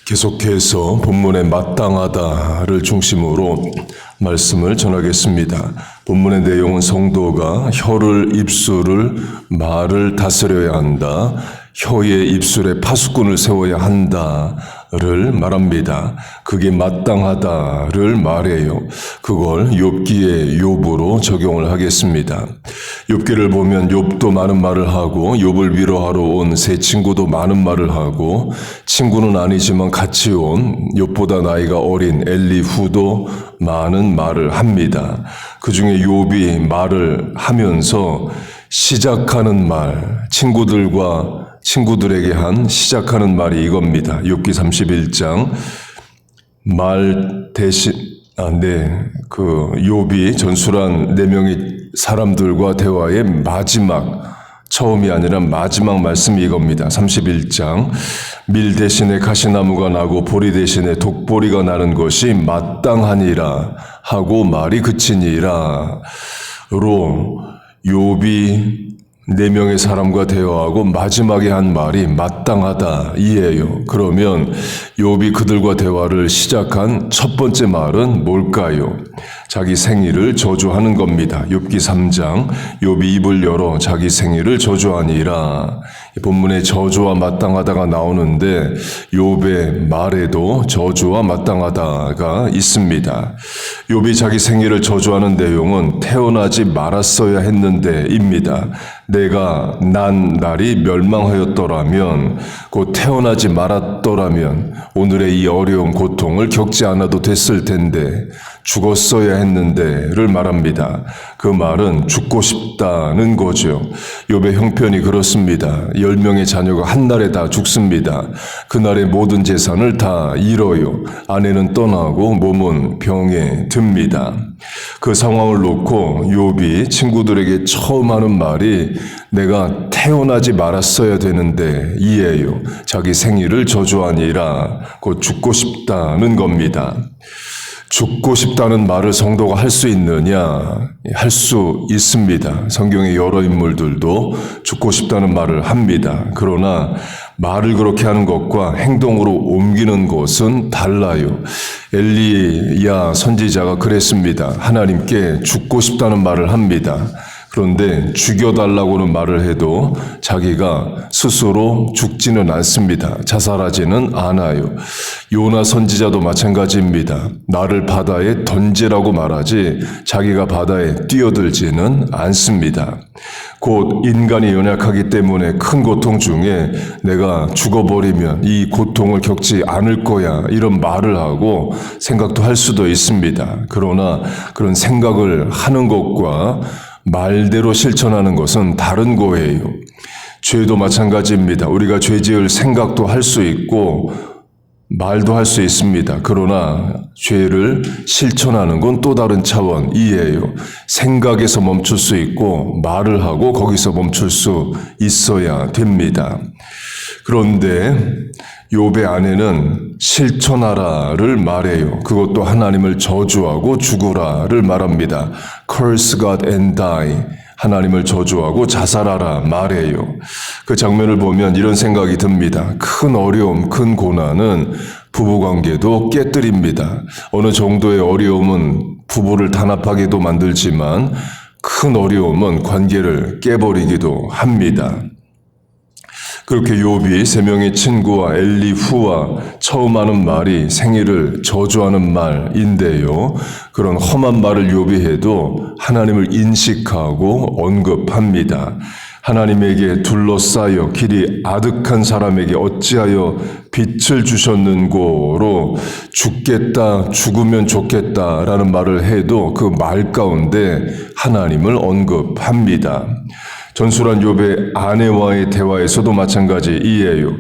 계속해서 본문의 마땅하다를 중심으로 말씀을 전하겠습니다. 본문의 내용은 성도가 혀를, 입술을, 말을 다스려야 한다. 혀의 입술에 파수꾼을 세워야 한다를 말합니다. 그게 마땅하다를 말해요. 그걸 욥기의 욥으로 적용을 하겠습니다. 욥기를 보면 욥도 많은 말을 하고 욥을 위로하러 온 세 친구도 많은 말을 하고 친구는 아니지만 같이 온 욥보다 나이가 어린 엘리후도 많은 말을 합니다. 그 중에 욥이 말을 하면서 시작하는 말, 친구들에게 한 시작하는 말이 이겁니다. 욥기 31장 말 대신 욥이 전술한 4명의 사람들과 대화의 처음이 아니라 마지막 말씀이 이겁니다. 31장 밀 대신에 가시나무가 나고 보리 대신에 독보리가 나는 것이 마땅하니라 하고 말이 그치니라. 로 욥이 4명의 사람과 대화하고 마지막에 한 말이 마땅하다 이에요. 그러면 욥이 그들과 대화를 시작한 첫 번째 말은 뭘까요? 자기 생일을 저주하는 겁니다. 욥기 3장 욥이 입을 열어 자기 생일을 저주하니라. 본문에 저주와 마땅하다가 나오는데 욥의 말에도 저주와 마땅하다가 있습니다. 욥이 자기 생일을 저주하는 내용은 태어나지 말았어야 했는데입니다. 내가 난 날이 멸망하였더라면, 곧 태어나지 말았더라면 오늘의 이 어려운 고통을 겪지 않아도 됐을 텐데 죽었어야 했는데를 말합니다. 그 말은 죽고 싶다는 거죠. 욥의 형편이 그렇습니다. 10명의 자녀가 한날에 다 죽습니다. 그날의 모든 재산을 다 잃어요. 아내는 떠나고 몸은 병에 듭니다. 그 상황을 놓고 욥이 친구들에게 처음 하는 말이 내가 태어나지 말았어야 되는데 이에요. 자기 생일을 저주하니라. 곧 죽고 싶다는 겁니다. 죽고 싶다는 말을 성도가 할 수 있느냐? 할 수 있습니다. 성경의 여러 인물들도 죽고 싶다는 말을 합니다. 그러나 말을 그렇게 하는 것과 행동으로 옮기는 것은 달라요. 엘리야 선지자가 그랬습니다. 하나님께 죽고 싶다는 말을 합니다. 그런데 죽여달라고는 말을 해도 자기가 스스로 죽지는 않습니다. 자살하지는 않아요. 요나 선지자도 마찬가지입니다. 나를 바다에 던지라고 말하지 자기가 바다에 뛰어들지는 않습니다. 곧 인간이 연약하기 때문에 큰 고통 중에 내가 죽어버리면 이 고통을 겪지 않을 거야 이런 말을 하고 생각도 할 수도 있습니다. 그러나 그런 생각을 하는 것과 말대로 실천하는 것은 다른 거예요. 죄도 마찬가지입니다. 우리가 죄 지을 생각도 할 수 있고 말도 할 수 있습니다. 그러나 죄를 실천하는 건 또 다른 차원이에요. 생각에서 멈출 수 있고 말을 하고 거기서 멈출 수 있어야 됩니다. 그런데 욥의 아내는 실천하라를 말해요. 그것도 하나님을 저주하고 죽으라를 말합니다. Curse God and die. 하나님을 저주하고 자살하라 말해요. 그 장면을 보면 이런 생각이 듭니다. 큰 어려움, 큰 고난은 부부관계도 깨뜨립니다. 어느 정도의 어려움은 부부를 단합하게도 만들지만 큰 어려움은 관계를 깨버리기도 합니다. 그렇게 욥이 3명의 친구와 엘리후와 처음 하는 말이 생일을 저주하는 말인데요. 그런 험한 말을 욥이 해도 하나님을 인식하고 언급합니다. 하나님에게 둘러싸여 길이 아득한 사람에게 어찌하여 빛을 주셨는고로 죽겠다, 죽으면 좋겠다라는 말을 해도 그 말 가운데 하나님을 언급합니다. 전술한 욥의 아내와의 대화에서도 마찬가지이에요.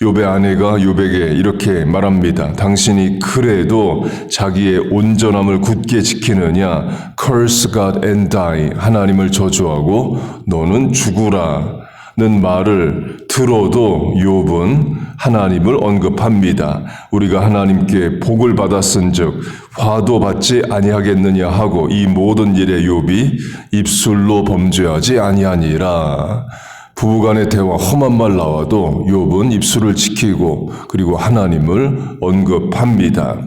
욥의 아내가 욥에게 이렇게 말합니다. 당신이 그래도 자기의 온전함을 굳게 지키느냐? Curse God and die. 하나님을 저주하고 너는 죽으라. 는 말을 들어도 욥은 하나님을 언급합니다. 우리가 하나님께 복을 받았은즉 화도 받지 아니하겠느냐 하고 이 모든 일에 욥이 입술로 범죄하지 아니하니라. 부부간의 대화 험한 말 나와도 욥은 입술을 지키고 그리고 하나님을 언급합니다.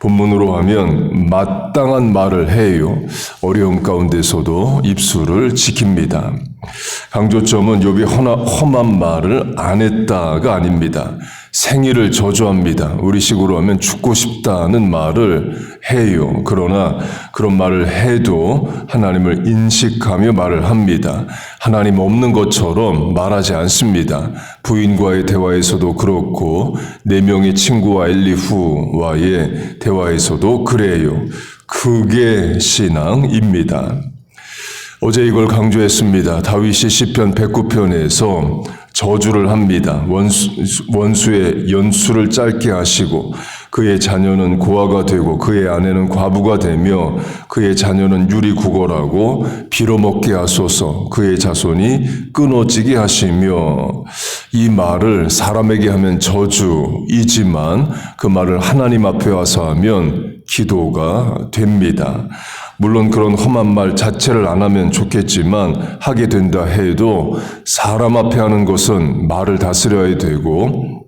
본문으로 하면 마땅한 말을 해요. 어려움 가운데서도 입술을 지킵니다. 강조점은 욥이 험한 말을 안 했다가 아닙니다. 생일을 저주합니다. 우리식으로 하면 죽고 싶다는 말을 해요. 그러나 그런 말을 해도 하나님을 인식하며 말을 합니다. 하나님 없는 것처럼 말하지 않습니다. 부인과의 대화에서도 그렇고 4명의 친구와 엘리후와의 대화에서도 그래요. 그게 신앙입니다. 어제 이걸 강조했습니다. 다윗이 시편 109편에서 저주를 합니다. 원수의 연수를 짧게 하시고 그의 자녀는 고아가 되고 그의 아내는 과부가 되며 그의 자녀는 유리구걸하고 빌어먹게 하소서 그의 자손이 끊어지게 하시며 이 말을 사람에게 하면 저주이지만 그 말을 하나님 앞에 와서 하면 기도가 됩니다. 물론 그런 험한 말 자체를 안 하면 좋겠지만 하게 된다 해도 사람 앞에 하는 것은 말을 다스려야 되고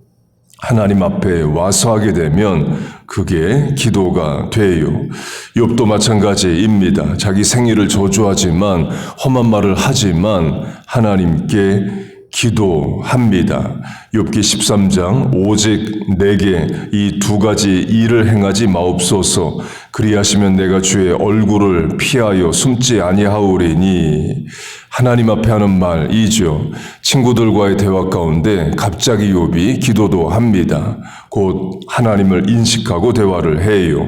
하나님 앞에 와서 하게 되면 그게 기도가 돼요. 욥도 마찬가지입니다. 자기 생일을 저주하지만 험한 말을 하지만 하나님께 기도합니다. 욥기 13장 오직 내게 이 2가지 일을 행하지 마옵소서 그리하시면 내가 주의 얼굴을 피하여 숨지 아니하오리니 하나님 앞에 하는 말이죠. 친구들과의 대화 가운데 갑자기 욥이 기도도 합니다. 곧 하나님을 인식하고 대화를 해요.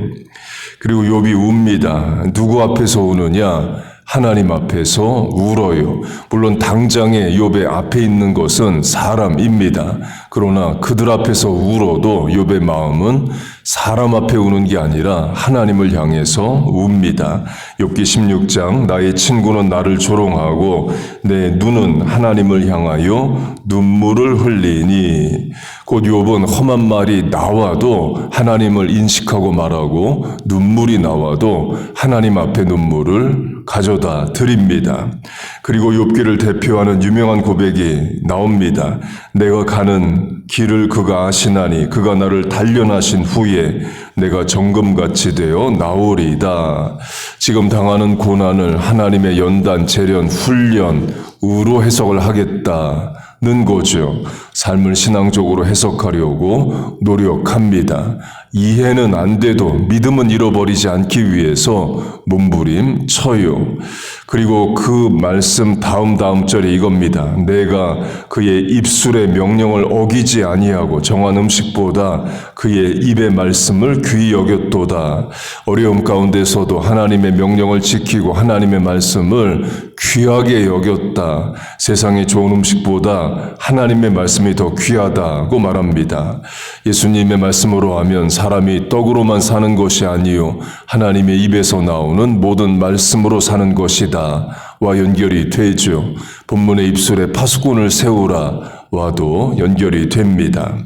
그리고 욥이 웁니다. 누구 앞에서 우느냐? 하나님 앞에서 울어요. 물론 당장에 욥의 앞에 있는 것은 사람입니다. 그러나 그들 앞에서 울어도 욥의 마음은 사람 앞에 우는 게 아니라 하나님을 향해서 웁니다. 욥기 16장 나의 친구는 나를 조롱하고 내 눈은 하나님을 향하여 눈물을 흘리니 곧 욥은 험한 말이 나와도 하나님을 인식하고 말하고 눈물이 나와도 하나님 앞에 눈물을 가져다 드립니다. 그리고 욥기를 대표하는 유명한 고백이 나옵니다. 내가 가는 길을 그가 아시나니 그가 나를 단련하신 후에 내가 정금같이 되어 나오리이다. 지금 당하는 고난을 하나님의 연단, 재련, 훈련으로 해석을 하겠다는 거죠. 삶을 신앙적으로 해석하려고 노력합니다. 이해는 안 돼도 믿음은 잃어버리지 않기 위해서 몸부림쳐요. 그리고 그 말씀 다음 절이 이겁니다. 내가 그의 입술의 명령을 어기지 아니하고 정한 음식보다 그의 입의 말씀을 귀히 여겼도다. 어려움 가운데서도 하나님의 명령을 지키고 하나님의 말씀을 귀하게 여겼다. 세상의 좋은 음식보다 하나님의 말씀이 더 귀하다고 말합니다. 예수님의 말씀으로 하면 사람이 떡으로만 사는 것이 아니요 하나님의 입에서 나오는 모든 말씀으로 사는 것이다 와 연결이 되죠. 본문의 입술에 파수꾼을 세우라 와도 연결이 됩니다.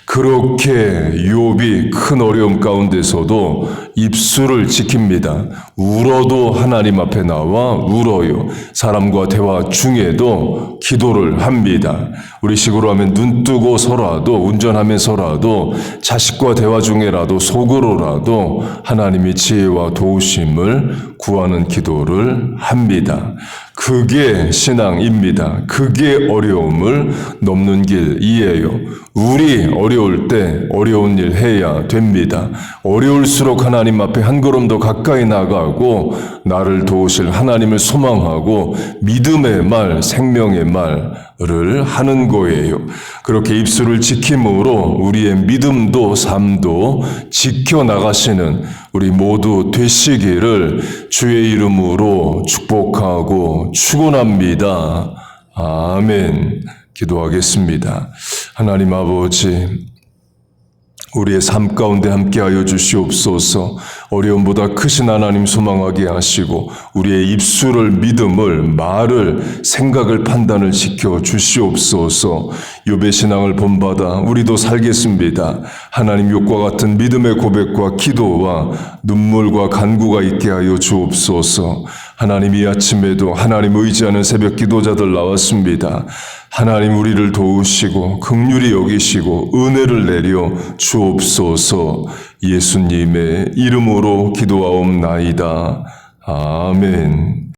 그렇게 욥이 큰 어려움 가운데서도 입술을 지킵니다. 울어도 하나님 앞에 나와 울어요. 사람과 대화 중에도 기도를 합니다. 우리 식으로 하면 눈 뜨고서라도 운전하면서라도 자식과 대화 중에라도 속으로라도 하나님의 지혜와 도우심을 구하는 기도를 합니다. 그게 신앙입니다. 그게 어려움을 넘는 길이에요. 우리 어려울 때 어려운 일 해야 됩니다. 어려울수록 하나님 앞에 한 걸음 더 가까이 나가고 나를 도우실 하나님을 소망하고 믿음의 말, 생명의 말을 하는 거예요. 그렇게 입술을 지킴으로 우리의 믿음도 삶도 지켜나가시는 우리 모두 되시기를 주의 이름으로 축복하고 축원합니다. 아멘. 기도하겠습니다. 하나님 아버지, 우리의 삶 가운데 함께하여 주시옵소서. 어려움보다 크신 하나님 소망하게 하시고 우리의 입술을 믿음을 말을 생각을 판단을 시켜 주시옵소서. 욥의 신앙을 본받아 우리도 살겠습니다. 하나님 욕과 같은 믿음의 고백과 기도와 눈물과 간구가 있게 하여 주옵소서. 하나님 이 아침에도 하나님 의지하는 새벽 기도자들 나왔습니다. 하나님 우리를 도우시고 긍휼히 여기시고 은혜를 내려 주옵소서. 예수님의 이름으로 기도하옵나이다. 아멘.